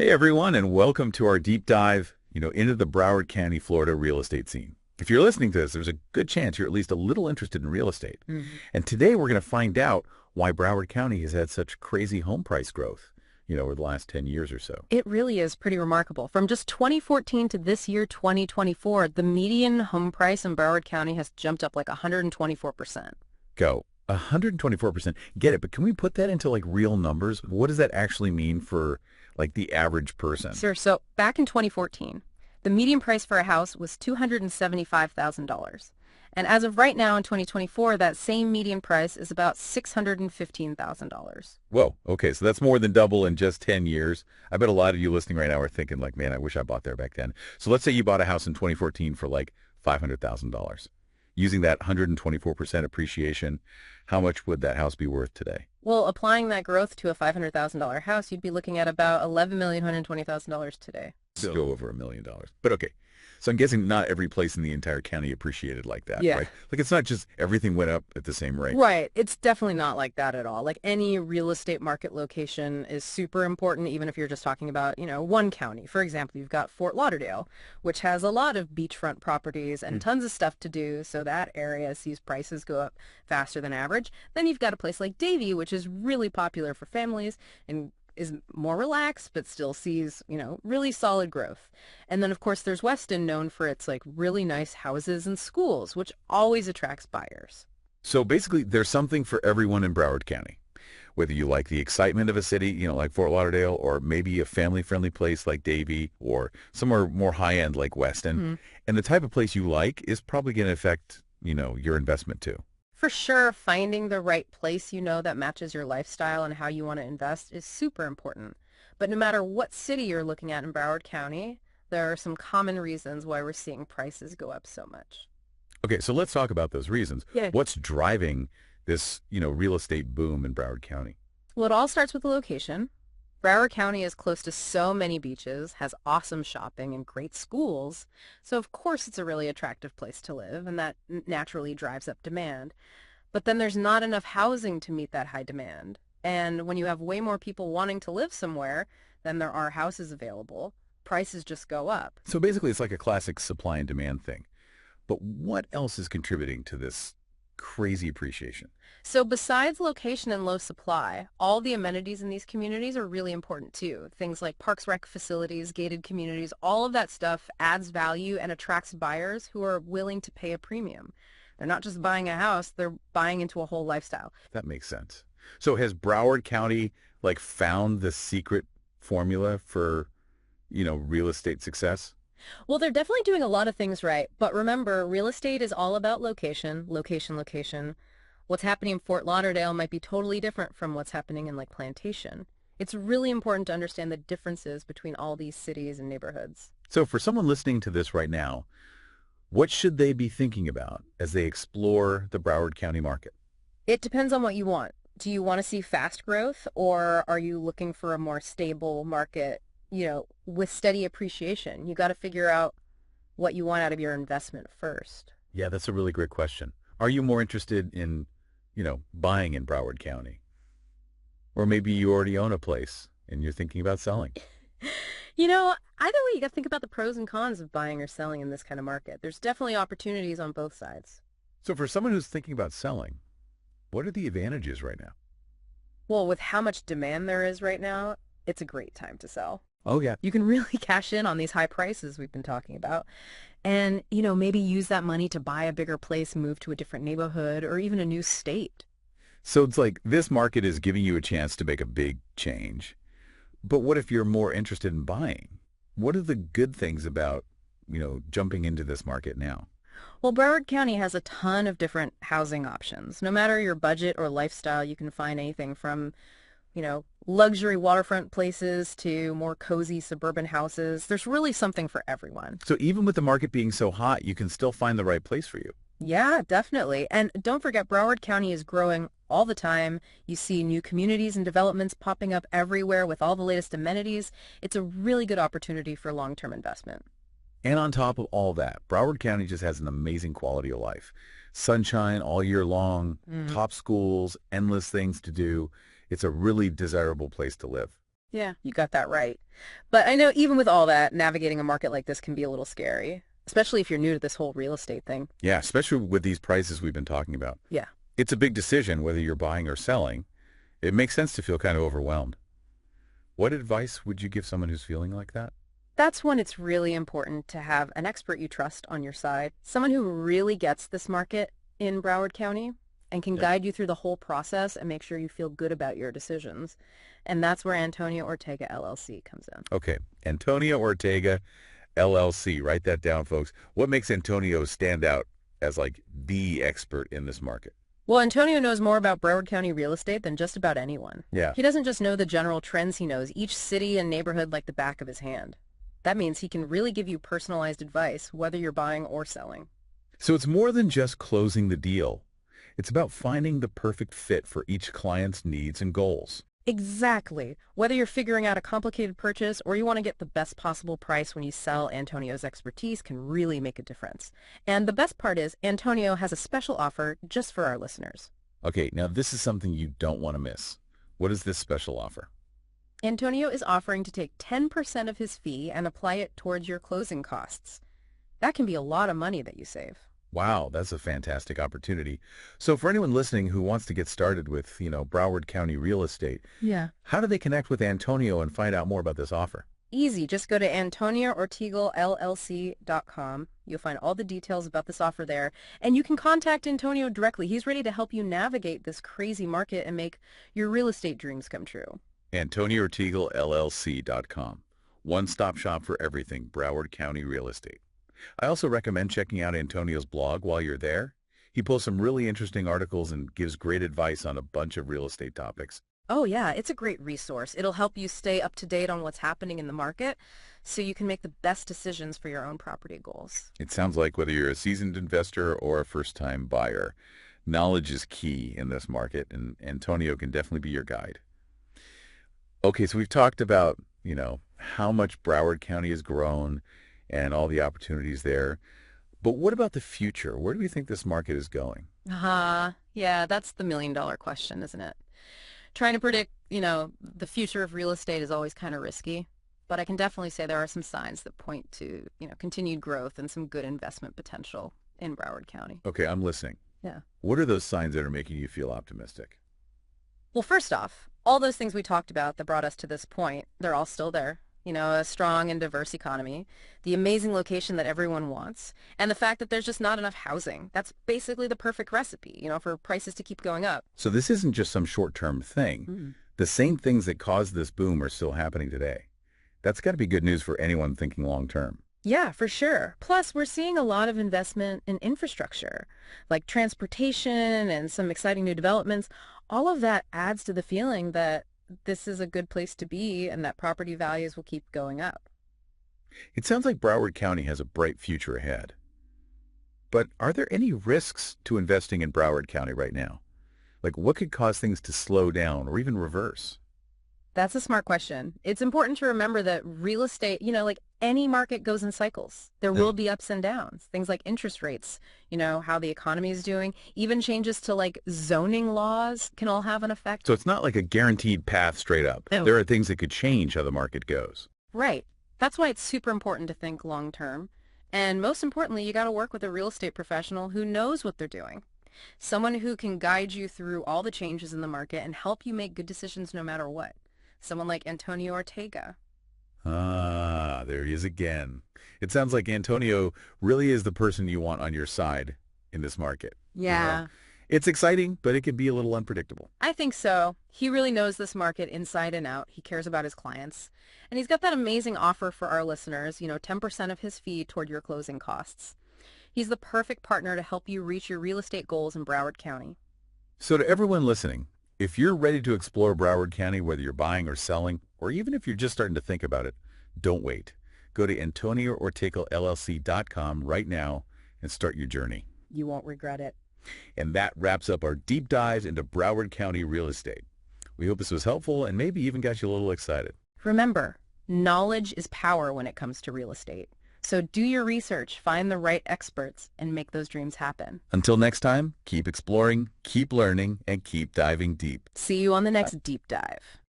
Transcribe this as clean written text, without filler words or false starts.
Hey everyone, and welcome to our deep dive, into the Broward County, Florida real estate scene. If you're listening to this, there's a good chance you're at least a little interested in real estate. Mhm. And today we're going to find out why Broward County has had such crazy home price growth, over the last 10 years or so. It really is pretty remarkable. From just 2014 to this year, 2024, the median home price in Broward County has jumped up like 124%. Go. 124%. Get it, but can we put that into like real numbers? What does that actually mean for like the average person? Sir, so back in 2014, the median price for a house was $275,000. And as of right now in 2024, that same median price is about $615,000. Whoa, okay, so that's more than double in just 10 years. I bet a lot of you listening right now are thinking like, man, I wish I bought there back then. So let's say you bought a house in 2014 for like $500,000. Using that 124% appreciation, how much would that house be worth today? Well, applying that growth to a $500,000 house, you'd be looking at about $11,120,000 today. Still over $1 million. But okay, so I'm guessing not every place in the entire county appreciated like that, Yeah. right? Like it's not just everything went up at the same rate. Right. It's definitely not like that at all. Like any real estate market location is super important, even if you're just talking about, one county. For example, you've got Fort Lauderdale, which has a lot of beachfront properties and tons of stuff to do. So that area sees prices go up faster than average. Then you've got a place like Davie, which is really popular for families and is more relaxed, but still sees, really solid growth. And then, of course, there's Weston, known for its like really nice houses and schools, which always attracts buyers. So basically, there's something for everyone in Broward County. Whether you like the excitement of a city, like Fort Lauderdale, or maybe a family-friendly place like Davie, or somewhere more high-end like Weston. Mhm. And the type of place you like is probably going to affect, your investment too. For sure, finding the right place that matches your lifestyle and how you want to invest is super important. But no matter what city you're looking at in Broward County, there are some common reasons why we're seeing prices go up so much. Okay, so let's talk about those reasons. Yeah. What's driving this, real estate boom in Broward County? Well, it all starts with the location. Broward County is close to so many beaches, has awesome shopping and great schools, so of course it's a really attractive place to live, and that naturally drives up demand. But then there's not enough housing to meet that high demand. And when you have way more people wanting to live somewhere than there are houses available, prices just go up. So basically, it's like a classic supply and demand thing. But what else is contributing to this crazy appreciation? So besides location and low supply, all the amenities in these communities are really important too. Things like parks, rec facilities, gated communities, all of that stuff adds value and attracts buyers who are willing to pay a premium. They're not just buying a house, they're buying into a whole lifestyle. That makes sense. So has Broward County like found the secret formula for, real estate success? Well, they're definitely doing a lot of things right. But remember, real estate is all about location, location, location. What's happening in Fort Lauderdale might be totally different from what's happening in like Plantation. It's really important to understand the differences between all these cities and neighborhoods. So for someone listening to this right now, what should they be thinking about as they explore the Broward County market? It depends on what you want. Do you want to see fast growth, or are you looking for a more stable market, with steady appreciation? You got to figure out what you want out of your investment first. Yeah, that's a really great question. Are you more interested in, buying in Broward County? Or maybe you already own a place and you're thinking about selling? Either way, you got to think about the pros and cons of buying or selling in this kind of market. There's definitely opportunities on both sides. So for someone who's thinking about selling, what are the advantages right now? Well, with how much demand there is right now, it's a great time to sell. Oh, yeah. You can really cash in on these high prices we've been talking about. And, maybe use that money to buy a bigger place, move to a different neighborhood, or even a new state. So it's like this market is giving you a chance to make a big change. But what if you're more interested in buying? What are the good things about, jumping into this market now? Well, Broward County has a ton of different housing options. No matter your budget or lifestyle, you can find anything from, luxury waterfront places to more cozy suburban houses. There's really something for everyone. So even with the market being so hot, you can still find the right place for you. Yeah, definitely. And don't forget, Broward County is growing all the time. You see new communities and developments popping up everywhere with all the latest amenities. It's a really good opportunity for long-term investment. And on top of all that, Broward County just has an amazing quality of life. Sunshine all year long, top schools, endless things to do. It's a really desirable place to live. Yeah, you got that right. But I know even with all that, navigating a market like this can be a little scary, especially if you're new to this whole real estate thing. Yeah, especially with these prices we've been talking about. Yeah. It's a big decision whether you're buying or selling. It makes sense to feel kind of overwhelmed. What advice would you give someone who's feeling like that? That's when it's really important to have an expert you trust on your side, someone who really gets this market in Broward County and can Yeah. guide you through the whole process and make sure you feel good about your decisions. And that's where Antonio Ortega LLC comes in. Okay, Antonio Ortega, LLC. Write that down, folks. What makes Antonio stand out as like the expert in this market? Well, Antonio knows more about Broward County real estate than just about anyone. Yeah. He doesn't just know the general trends, he knows each city and neighborhood like the back of his hand. That means he can really give you personalized advice, whether you're buying or selling. So it's more than just closing the deal. It's about finding the perfect fit for each client's needs and goals. Exactly. Whether you're figuring out a complicated purchase or you want to get the best possible price when you sell, Antonio's expertise can really make a difference. And the best part is Antonio has a special offer just for our listeners. Okay, now this is something you don't want to miss. What is this special offer? Antonio is offering to take 10% of his fee and apply it towards your closing costs. That can be a lot of money that you save. Wow, that's a fantastic opportunity. So for anyone listening who wants to get started with, Broward County real estate, Yeah. how do they connect with Antonio and find out more about this offer? Easy. Just go to AntonioOrtegalLLC.com. You'll find all the details about this offer there. And you can contact Antonio directly. He's ready to help you navigate this crazy market and make your real estate dreams come true. AntonioOrtegalLLC.com. One-stop shop for everything Broward County real estate. I also recommend checking out Antonio's blog while you're there. He posts some really interesting articles and gives great advice on a bunch of real estate topics. Oh, yeah, it's a great resource. It'll help you stay up to date on what's happening in the market so you can make the best decisions for your own property goals. It sounds like whether you're a seasoned investor or a first-time buyer, knowledge is key in this market, and Antonio can definitely be your guide. Okay, so we've talked about, how much Broward County has grown and all the opportunities there. But what about the future? Where do we think this market is going? Yeah, that's the million-dollar question, isn't it? Trying to predict, the future of real estate is always kind of risky, but I can definitely say there are some signs that point to, continued growth and some good investment potential in Broward County. Okay, I'm listening. Yeah. What are those signs that are making you feel optimistic? Well, first off, all those things we talked about that brought us to this point, they're all still there. A strong and diverse economy, the amazing location that everyone wants, and the fact that there's just not enough housing. That's basically the perfect recipe, for prices to keep going up. So this isn't just some short-term thing. The same things that caused this boom are still happening today. That's got to be good news for anyone thinking long-term. Yeah, for sure. Plus, we're seeing a lot of investment in infrastructure, like transportation and some exciting new developments. All of that adds to the feeling that this is a good place to be and that property values will keep going up. It sounds like Broward County has a bright future ahead. But are there any risks to investing in Broward County right now? Like what could cause things to slow down or even reverse? That's a smart question. It's important to remember that real estate, like any market goes in cycles. There will be ups and downs. Things like interest rates, how the economy is doing, even changes to like zoning laws can all have an effect. So it's not like a guaranteed path straight up. No. There are things that could change how the market goes. Right. That's why it's super important to think long term. And most importantly, you got to work with a real estate professional who knows what they're doing. Someone who can guide you through all the changes in the market and help you make good decisions no matter what. Someone like Antonio Ortega. Ah, there he is again. It sounds like Antonio really is the person you want on your side in this market. Yeah. It's exciting, but it can be a little unpredictable. I think so. He really knows this market inside and out. He cares about his clients. And he's got that amazing offer for our listeners, 10% of his fee toward your closing costs. He's the perfect partner to help you reach your real estate goals in Broward County. So to everyone listening, if you're ready to explore Broward County, whether you're buying or selling, or even if you're just starting to think about it, don't wait. Go to AntonioOrtegalLLC.com right now and start your journey. You won't regret it. And that wraps up our deep dive into Broward County real estate. We hope this was helpful and maybe even got you a little excited. Remember, knowledge is power when it comes to real estate. So do your research, find the right experts, and make those dreams happen. Until next time, keep exploring, keep learning, and keep diving deep. See you on the next deep dive.